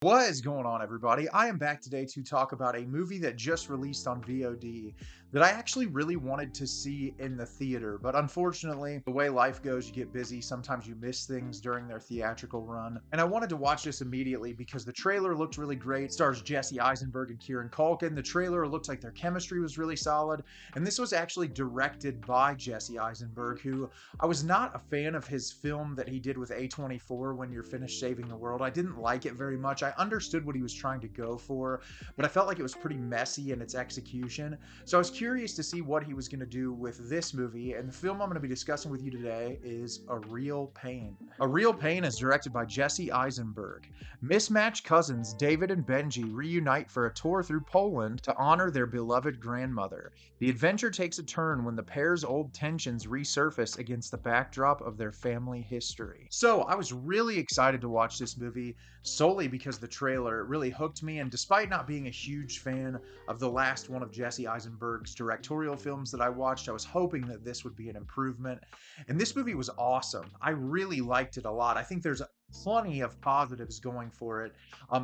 What is going on, everybody? I am back today to talk about a movie that just released on VOD that I actually really wanted to see in the theater, but unfortunately, the way life goes, you get busy. Sometimes you miss things during their theatrical run. And I wanted to watch this immediately because the trailer looked really great. It stars Jesse Eisenberg and Kieran Culkin. The trailer looked like their chemistry was really solid. And this was actually directed by Jesse Eisenberg, who I was not a fan of his film that he did with A24, When You're Finished Saving the World. I didn't like it very much. I understood what he was trying to go for, but I felt like it was pretty messy in its execution. So I was curious to see what he was going to do with this movie, and the film I'm going to be discussing with you today is A Real Pain. A Real Pain is directed by Jesse Eisenberg. Mismatched cousins David and Benji reunite for a tour through Poland to honor their beloved grandmother. The adventure takes a turn when the pair's old tensions resurface against the backdrop of their family history. So I was really excited to watch this movie solely because the trailer really hooked me, and despite not being a huge fan of the last one of Jesse Eisenberg's directorial films that I watched, I was hoping that this would be an improvement. And this movie was awesome. I really liked it a lot. I think there's plenty of positives going for it.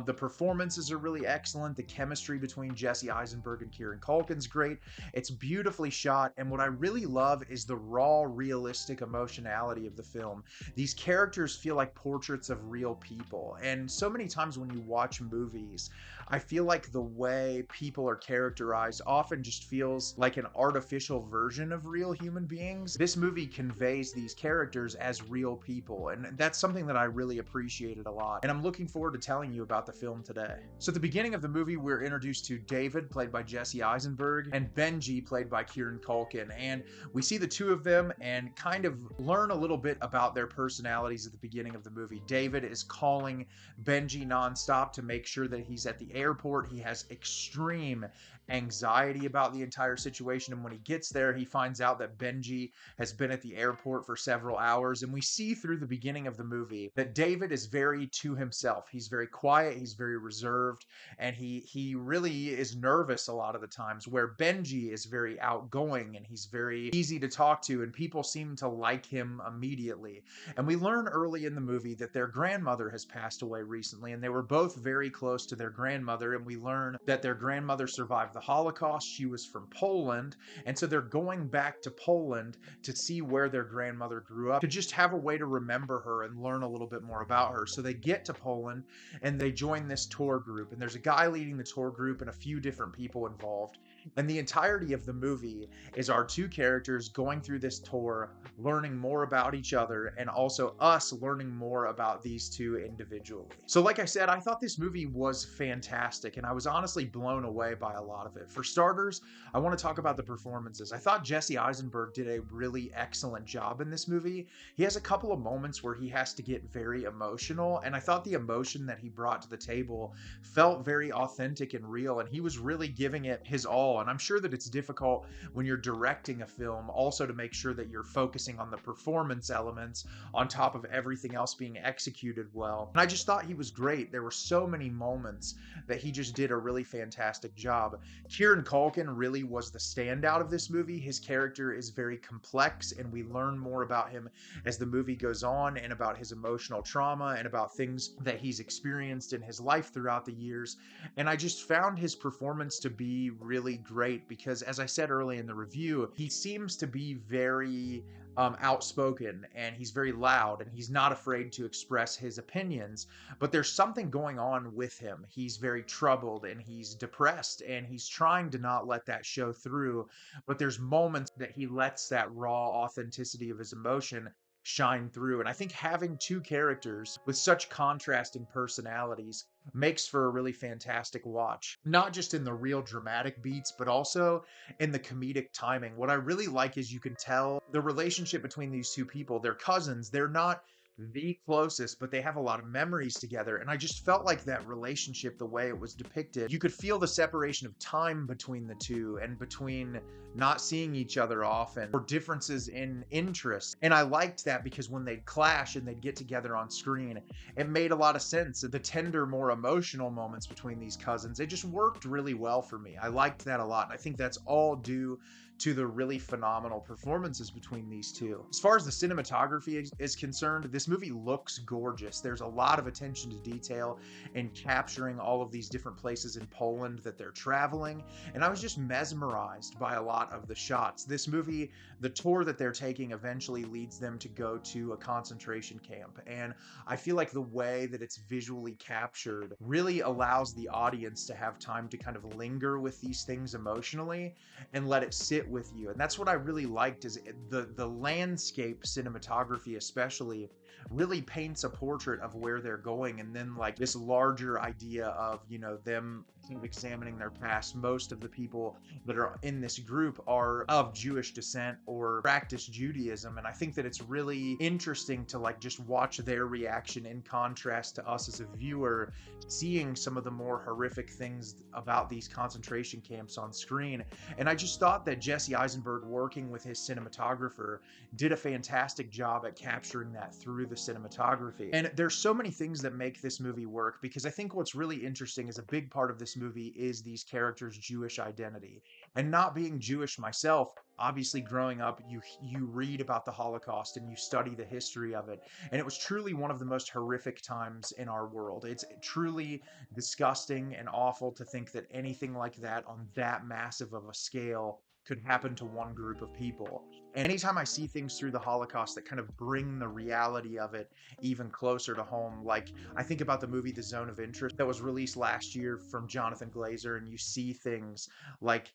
The performances are really excellent. The chemistry between Jesse Eisenberg and Kieran Culkin's great. It's beautifully shot, and what I really love is the raw, realistic emotionality of the film. These characters feel like portraits of real people, and so many times when you watch movies, I feel like the way people are characterized often just feels like an artificial version of real human beings. This movie conveys these characters as real people, and that's something that I really appreciated a lot, and I'm looking forward to telling you about the film today. So at the beginning of the movie, we're introduced to David, played by Jesse Eisenberg, and Benji, played by Kieran Culkin, and we see the two of them and kind of learn a little bit about their personalities at the beginning of the movie. David is calling Benji nonstop to make sure that he's at the airport. He has extreme anxiety about the entire situation, and when he gets there, he finds out that Benji has been at the airport for several hours, and we see through the beginning of the movie that David is very to himself. He's very quiet, he's very reserved, and he really is nervous a lot of the times, where Benji is very outgoing and he's very easy to talk to, and people seem to like him immediately. And we learn early in the movie that their grandmother has passed away recently, and they were both very close to their grandmother, and we learn that their grandmother survived the Holocaust. She was from Poland, and so they're going back to Poland to see where their grandmother grew up, to just have a way to remember her and learn a little bit more about her. So they get to Poland and they join this tour group, and there's a guy leading the tour group and a few different people involved. And the entirety of the movie is our two characters going through this tour, learning more about each other, and also us learning more about these two individually. So like I said, I thought this movie was fantastic, and I was honestly blown away by a lot of it. For starters, I want to talk about the performances. I thought Jesse Eisenberg did a really excellent job in this movie. He has a couple of moments where he has to get very emotional, and I thought the emotion that he brought to the table felt very authentic and real, and he was really giving it his all. And I'm sure that it's difficult when you're directing a film also to make sure that you're focusing on the performance elements on top of everything else being executed well. And I just thought he was great. There were so many moments that he just did a really fantastic job. Kieran Culkin really was the standout of this movie. His character is very complex, and we learn more about him as the movie goes on, and about his emotional trauma and about things that he's experienced in his life throughout the years. And I just found his performance to be really great because, as I said early in the review, he seems to be very outspoken, and he's very loud, and he's not afraid to express his opinions, but there's something going on with him. He's very troubled, and he's depressed, and he's trying to not let that show through, but there's moments that he lets that raw authenticity of his emotion shine through. And I think having two characters with such contrasting personalities makes for a really fantastic watch, not just in the real dramatic beats, but also in the comedic timing. What I really like is you can tell the relationship between these two people. They're cousins. They're not the closest, but they have a lot of memories together, and I just felt like that relationship, the way it was depicted, you could feel the separation of time between the two, and between not seeing each other often, or differences in interests. And I liked that because when they'd clash and they'd get together on screen, it made a lot of sense. The tender, more emotional moments between these cousins, it just worked really well for me. I liked that a lot, and I think that's all due to the really phenomenal performances between these two. As far as the cinematography is concerned, this movie looks gorgeous. There's a lot of attention to detail in capturing all of these different places in Poland that they're traveling, and I was just mesmerized by a lot of the shots. This movie, the tour that they're taking eventually leads them to go to a concentration camp, and I feel like the way that it's visually captured really allows the audience to have time to kind of linger with these things emotionally and let it sit with you. And that's what I really liked, is the landscape cinematography especially really paints a portrait of where they're going, and then like this larger idea of, you know, them kind of examining their past. Most of the people that are in this group are of Jewish descent or practice Judaism, and I think that it's really interesting to like just watch their reaction in contrast to us as a viewer seeing some of the more horrific things about these concentration camps on screen. And I just thought that Jesse Eisenberg, working with his cinematographer, did a fantastic job at capturing that through the cinematography. And there's so many things that make this movie work, because I think what's really interesting is a big part of this movie is these characters' Jewish identity. And not being Jewish myself, obviously growing up, you read about the Holocaust and you study the history of it, and it was truly one of the most horrific times in our world. It's truly disgusting and awful to think that anything like that on that massive of a scale could happen to one group of people. And anytime I see things through the Holocaust that kind of bring the reality of it even closer to home, like I think about the movie The Zone of Interest that was released last year from Jonathan Glazer, and you see things like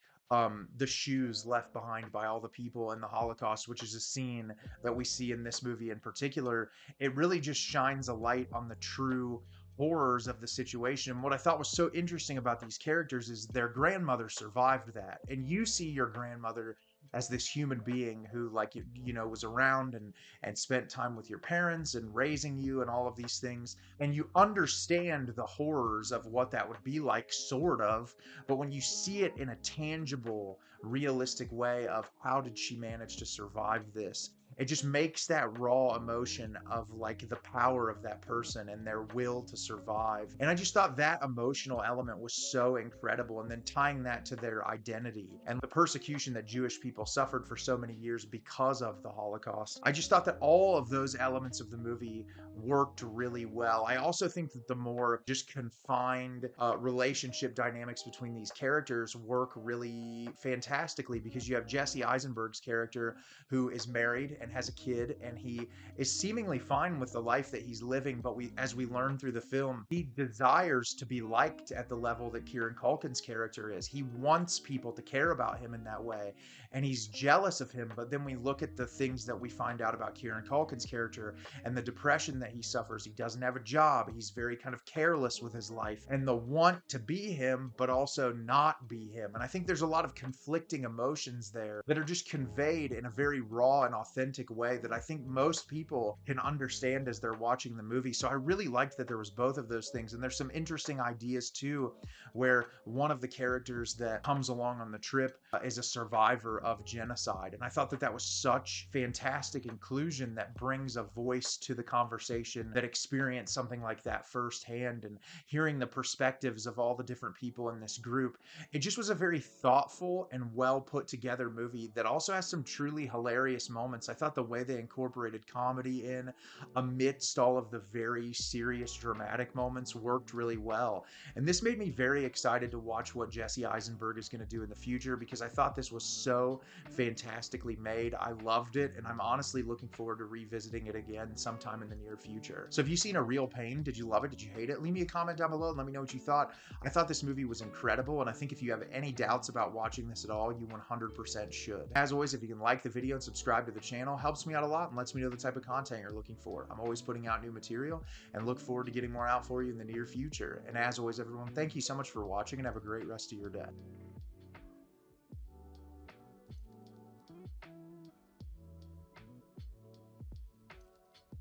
the shoes left behind by all the people in the Holocaust, which is a scene that we see in this movie in particular. It really just shines a light on the true horrors of the situation. And what I thought was so interesting about these characters is their grandmother survived that. And you see your grandmother as this human being who, like, you know, was around and spent time with your parents and raising you and all of these things, and you understand the horrors of what that would be like, sort of. But when you see it in a tangible, realistic way of how did she manage to survive this, it just makes that raw emotion of like the power of that person and their will to survive. And I just thought that emotional element was so incredible. And then tying that to their identity and the persecution that Jewish people suffered for so many years because of the Holocaust. I just thought that all of those elements of the movie worked really well. I also think that the more just confined relationship dynamics between these characters work really fantastically, because you have Jesse Eisenberg's character who is married and has a kid, and he is seemingly fine with the life that he's living, but as we learn through the film, he desires to be liked at the level that Kieran Culkin's character is. He wants people to care about him in that way, and he's jealous of him. But then we look at the things that we find out about Kieran Culkin's character and the depression that he suffers. He doesn't have a job. He's very kind of careless with his life, and the want to be him, but also not be him. And I think there's a lot of conflicting emotions there that are just conveyed in a very raw and authentic way that I think most people can understand as they're watching the movie. So I really liked that there was both of those things. And there's some interesting ideas too, where one of the characters that comes along on the trip is a survivor of genocide. And I thought that that was such fantastic inclusion that brings a voice to the conversation that experienced something like that firsthand, and hearing the perspectives of all the different people in this group. It just was a very thoughtful and well put together movie that also has some truly hilarious moments. I thought the way they incorporated comedy in amidst all of the very serious, dramatic moments worked really well. And this made me very excited to watch what Jesse Eisenberg is going to do in the future, because I thought this was so fantastically made. I loved it, and I'm honestly looking forward to revisiting it again sometime in the near future. So if you've seen A Real Pain, did you love it? Did you hate it? Leave me a comment down below and let me know what you thought. I thought this movie was incredible, and I think if you have any doubts about watching this at all, you 100% should. As always, if you can like the video and subscribe to the channel, helps me out a lot and lets me know the type of content you're looking for. I'm always putting out new material and look forward to getting more out for you in the near future. And as always, everyone, thank you so much for watching, and have a great rest of your day.